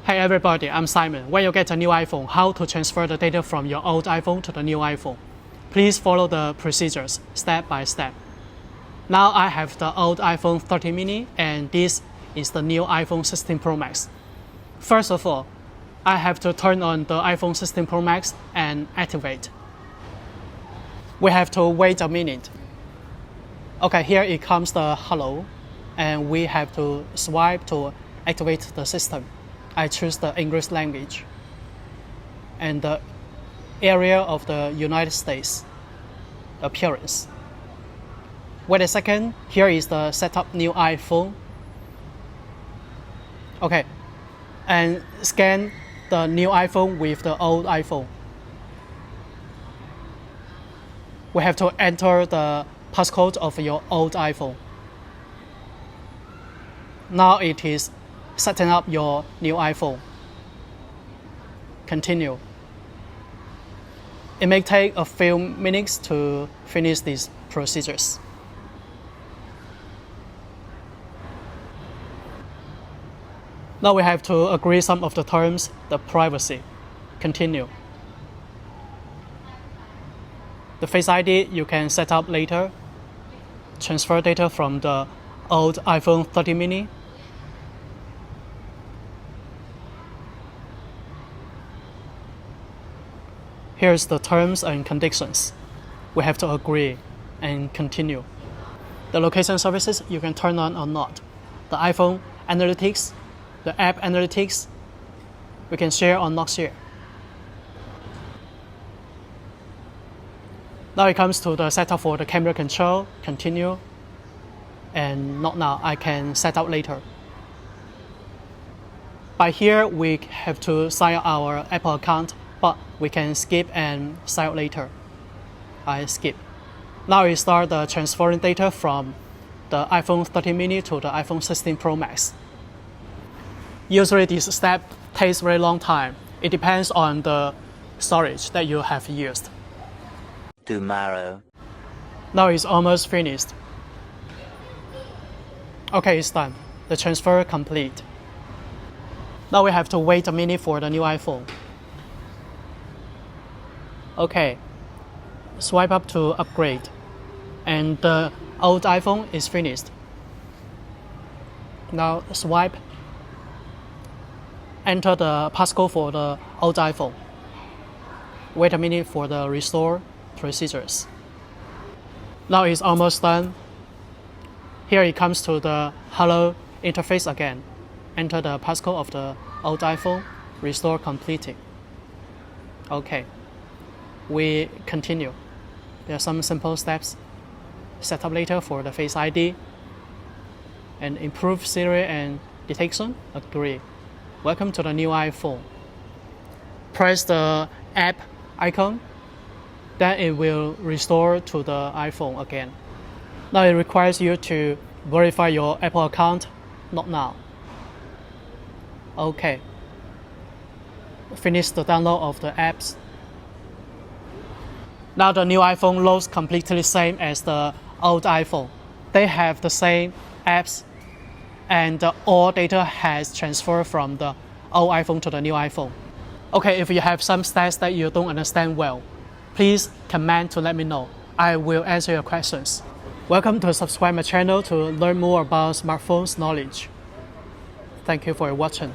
Hey everybody, I'm Simon. When you get a new iPhone, how to transfer the data from your old iPhone to the new iPhone. Please follow the procedures step by step. Now I have the old iPhone 13 mini and this is the new iPhone 16 Pro Max. First of all, I have to turn on the iPhone 16 Pro Max and activate. We have to wait a minute. Okay, here it comes the hello and we have to swipe to activate the system. I choose the English language and the area of the United States appearance. Wait a second, here is the setup new iPhone. Okay, and scan the new iPhone with the old iPhone. We have to enter the passcode of your old iPhone. Now it is setting up your new iPhone. Continue. It may take a few minutes to finish these procedures. Now we have to agree some of the terms, the privacy. Continue. The Face ID you can set up later. Transfer data from the old iPhone 13 mini. Here's the terms and conditions. We have to agree and continue. The location services you can turn on or not. The iPhone analytics, the app analytics, we can share or not share. Now it comes to the setup for the camera control, continue, and not now, I can set up later. By here, we have to sign up our Apple account, but we can skip and sign up later. I skip. Now we start the transferring data from the iPhone 13 mini to the iPhone 16 Pro Max. Usually this step takes very long time. It depends on the storage that you have used. Tomorrow. Now it's almost finished. Okay, it's done. The transfer complete. Now we have to wait a minute for the new iPhone. Okay, swipe up to upgrade. And the old iPhone is finished. Now swipe. Enter the passcode for the old iPhone. Wait a minute for the restore procedures. Now it's almost done. Here it comes to the hello interface again. Enter the passcode of the old iPhone. Restore completed. Okay. We continue. There are some simple steps. Set up later for the Face ID. And improve Siri and detection. Agree. Welcome to the new iPhone. Press the app icon. Then it will restore to the iPhone again. Now it requires you to verify your Apple account. Not now. Okay. Finish the download of the apps. Now the new iPhone looks completely same as the old iPhone. They have the same apps and all data has transferred from the old iPhone to the new iPhone. Okay, if you have some stats that you don't understand well, please comment to let me know. I will answer your questions. Welcome to subscribe my channel to learn more about smartphones knowledge. Thank you for watching.